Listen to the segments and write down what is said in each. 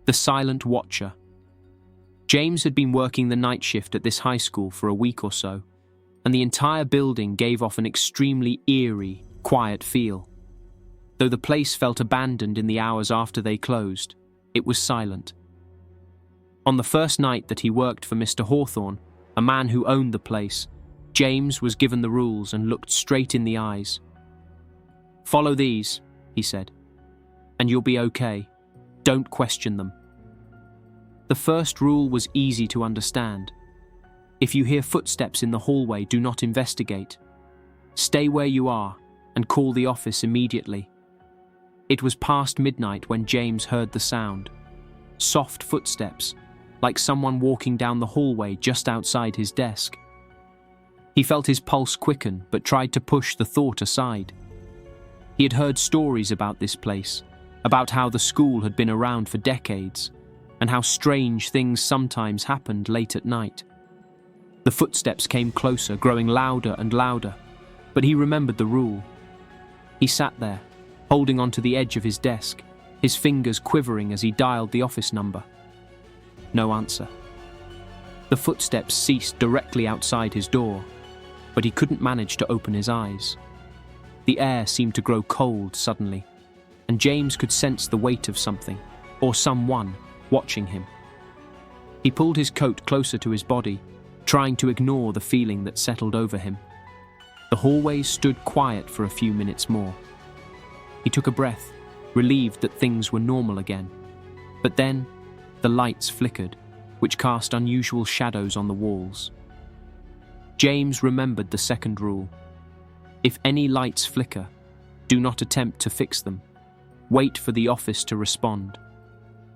The silent watcher. James had been working the night shift at this high school for a week or so, and the entire building gave off an extremely eerie, quiet feel. Though the place felt abandoned in the hours after they closed, it was silent. On the first night that he worked for Mr. Hawthorne, a man who owned the place, James was given the rules and looked straight in the eyes. "Follow these," he said, "and you'll be okay. Don't question them." The first rule was easy to understand. If you hear footsteps in the hallway, do not investigate. Stay where you are and call the office immediately. It was past midnight when James heard the sound. Soft footsteps, like someone walking down the hallway just outside his desk. He felt his pulse quicken, but tried to push the thought aside. He had heard stories about this place, about how the school had been around for decades, and how strange things sometimes happened late at night. The footsteps came closer, growing louder and louder, but he remembered the rule. He sat there, holding onto the edge of his desk, his fingers quivering as he dialed the office number. No answer. The footsteps ceased directly outside his door, but he couldn't manage to open his eyes. The air seemed to grow cold suddenly, and James could sense the weight of something, or someone, watching him. He pulled his coat closer to his body, trying to ignore the feeling that settled over him. The hallway stood quiet for a few minutes more. He took a breath, relieved that things were normal again. But then, the lights flickered, which cast unusual shadows on the walls. James remembered the second rule. If any lights flicker, do not attempt to fix them. Wait for the office to respond.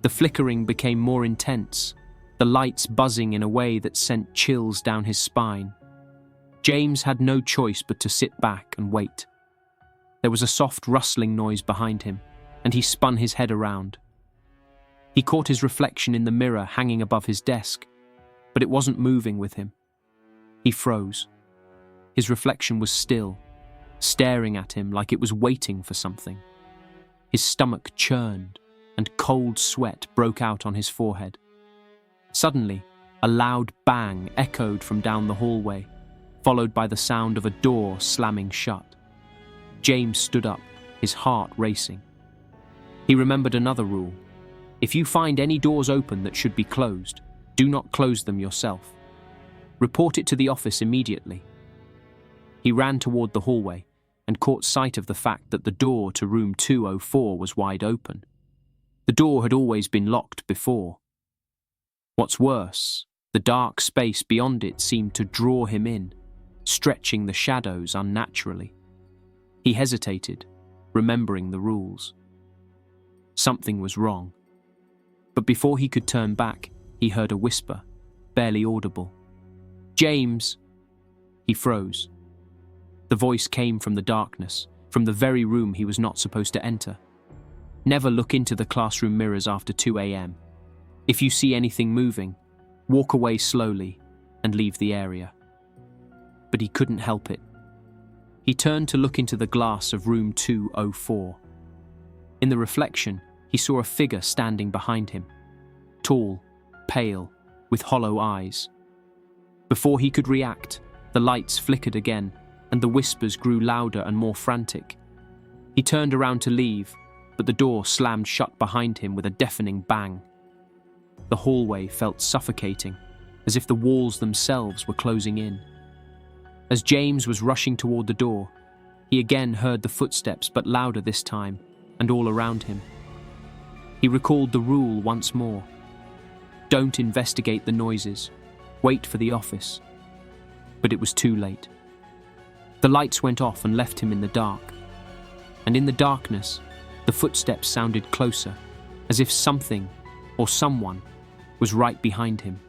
The flickering became more intense, the lights buzzing in a way that sent chills down his spine. James had no choice but to sit back and wait. There was a soft rustling noise behind him, and he spun his head around. He caught his reflection in the mirror hanging above his desk, but it wasn't moving with him. He froze. His reflection was still, staring at him like it was waiting for something. His stomach churned, and cold sweat broke out on his forehead. Suddenly, a loud bang echoed from down the hallway, followed by the sound of a door slamming shut. James stood up, his heart racing. He remembered another rule. If you find any doors open that should be closed, do not close them yourself. Report it to the office immediately. He ran toward the hallway and caught sight of the fact that the door to room 204 was wide open. The door had always been locked before. What's worse, the dark space beyond it seemed to draw him in, stretching the shadows unnaturally. He hesitated, remembering the rules. Something was wrong. But before he could turn back, he heard a whisper, barely audible. "James!" He froze. The voice came from the darkness, from the very room he was not supposed to enter. Never look into the classroom mirrors after 2 a.m. If you see anything moving, walk away slowly and leave the area. But he couldn't help it. He turned to look into the glass of room 204. In the reflection, he saw a figure standing behind him. Tall, pale, with hollow eyes. Before he could react, the lights flickered again, and the whispers grew louder and more frantic. He turned around to leave, but the door slammed shut behind him with a deafening bang. The hallway felt suffocating, as if the walls themselves were closing in. As James was rushing toward the door, he again heard the footsteps, but louder this time, and all around him. He recalled the rule once more. Don't investigate the noises. Wait for the office. But it was too late. The lights went off and left him in the dark. And in the darkness, the footsteps sounded closer, as if something, or someone, was right behind him.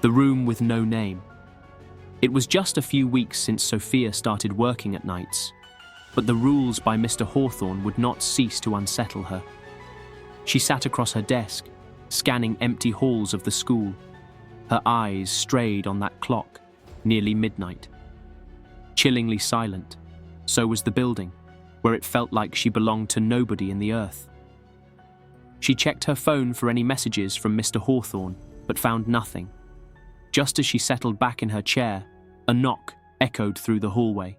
The room with no name. It was just a few weeks since Sophia started working at nights, but the rules by Mr. Hawthorne would not cease to unsettle her. She sat across her desk, scanning empty halls of the school. Her eyes strayed on that clock, nearly midnight. Chillingly silent, so was the building, where it felt like she belonged to nobody in the earth. She checked her phone for any messages from Mr. Hawthorne, but found nothing. Just as she settled back in her chair, a knock echoed through the hallway.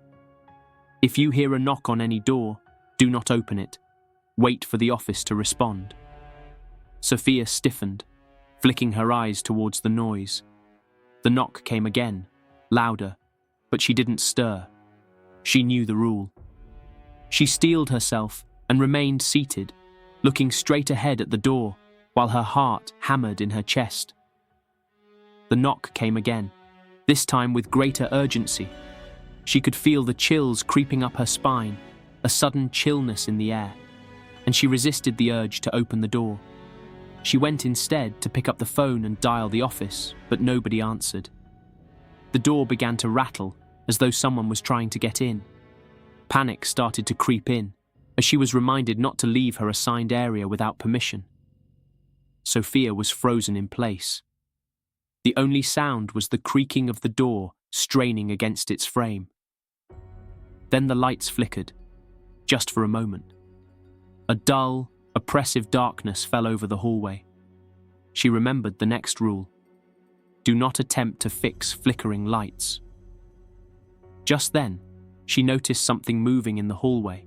If you hear a knock on any door, do not open it. Wait for the office to respond. Sophia stiffened, flicking her eyes towards the noise. The knock came again, louder, but she didn't stir. She knew the rule. She steeled herself and remained seated, looking straight ahead at the door, while her heart hammered in her chest. The knock came again, this time with greater urgency. She could feel the chills creeping up her spine, a sudden chillness in the air, and she resisted the urge to open the door. She went instead to pick up the phone and dial the office, but nobody answered. The door began to rattle, as though someone was trying to get in. Panic started to creep in, as she was reminded not to leave her assigned area without permission. Sophia was frozen in place. The only sound was the creaking of the door straining against its frame. Then the lights flickered, just for a moment. A dull, oppressive darkness fell over the hallway. She remembered the next rule: do not attempt to fix flickering lights. Just then, she noticed something moving in the hallway.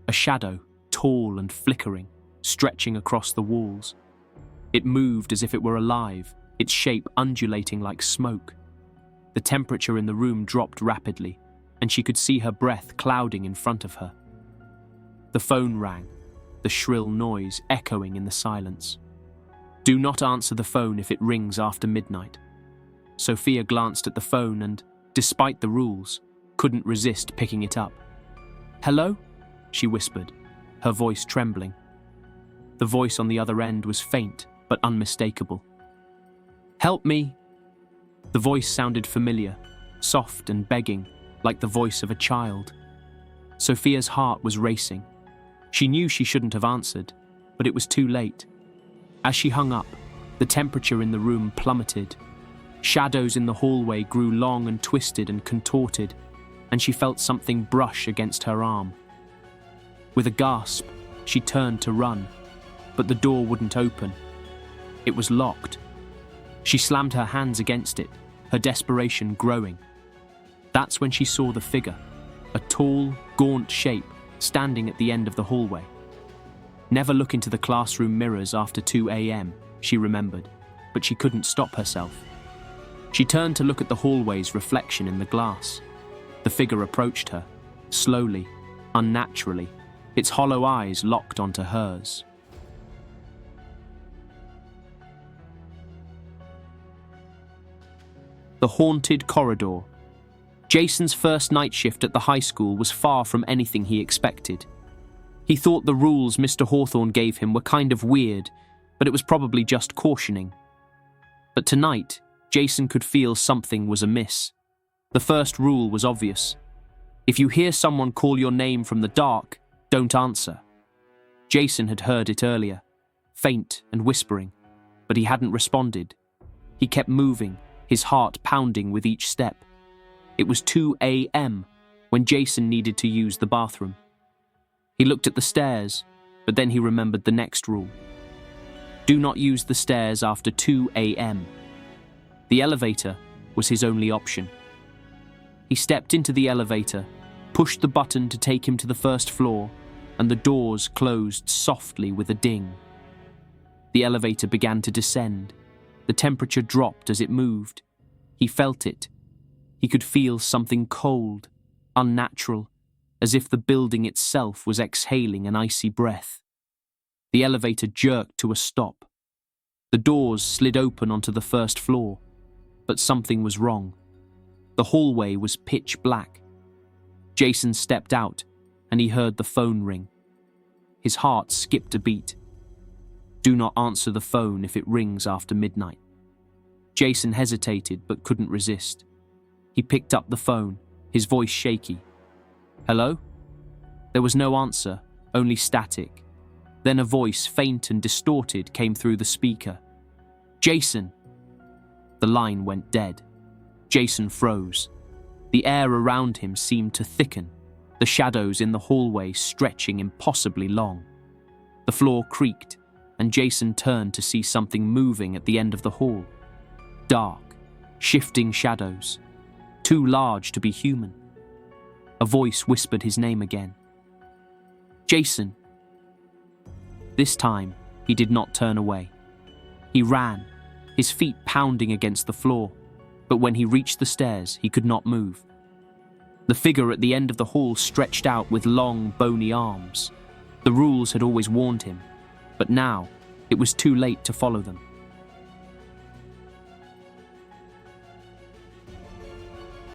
A shadow, tall and flickering, stretching across the walls. It moved as if it were alive, its shape undulating like smoke. The temperature in the room dropped rapidly, and she could see her breath clouding in front of her. The phone rang, the shrill noise echoing in the silence. Do not answer the phone if it rings after midnight. Sophia glanced at the phone and, despite the rules, couldn't resist picking it up. "Hello?" she whispered, her voice trembling. The voice on the other end was faint but unmistakable. "Help me!" The voice sounded familiar, soft and begging, like the voice of a child. Sophia's heart was racing. She knew she shouldn't have answered, but it was too late. As she hung up, the temperature in the room plummeted. Shadows in the hallway grew long and twisted and contorted, and she felt something brush against her arm. With a gasp, she turned to run, but the door wouldn't open. It was locked. She slammed her hands against it, her desperation growing. That's when she saw the figure, a tall, gaunt shape standing at the end of the hallway. Never look into the classroom mirrors after 2 a.m., she remembered, but she couldn't stop herself. She turned to look at the hallway's reflection in the glass. The figure approached her, slowly, unnaturally, its hollow eyes locked onto hers. The haunted corridor. Jason's first night shift at the high school was far from anything he expected. He thought the rules Mr. Hawthorne gave him were kind of weird, but it was probably just cautioning. But tonight, Jason could feel something was amiss. The first rule was obvious. If you hear someone call your name from the dark, don't answer. Jason had heard it earlier, faint and whispering, but he hadn't responded. He kept moving, his heart pounding with each step. It was 2 a.m. when Jason needed to use the bathroom. He looked at the stairs, but then he remembered the next rule. Do not use the stairs after 2 a.m. The elevator was his only option. He stepped into the elevator, pushed the button to take him to the first floor, and the doors closed softly with a ding. The elevator began to descend. The temperature dropped as it moved. He felt it. He could feel something cold, unnatural, as if the building itself was exhaling an icy breath. The elevator jerked to a stop. The doors slid open onto the first floor, but something was wrong. The hallway was pitch black. Jason stepped out, and he heard the phone ring. His heart skipped a beat. Do not answer the phone if it rings after midnight. Jason hesitated but couldn't resist. He picked up the phone, his voice shaky. Hello? There was no answer, only static. Then a voice, faint and distorted, came through the speaker. Jason! The line went dead. Jason froze. The air around him seemed to thicken. the shadows in the hallway stretching impossibly long. The floor creaked, and Jason turned to see something moving at the end of the hall. Dark, shifting shadows, too large to be human. A voice whispered his name again. Jason. This time, he did not turn away. He ran, his feet pounding against the floor, but when he reached the stairs, he could not move. The figure at the end of the hall stretched out with long, bony arms. The rules had always warned him, but now it was too late to follow them.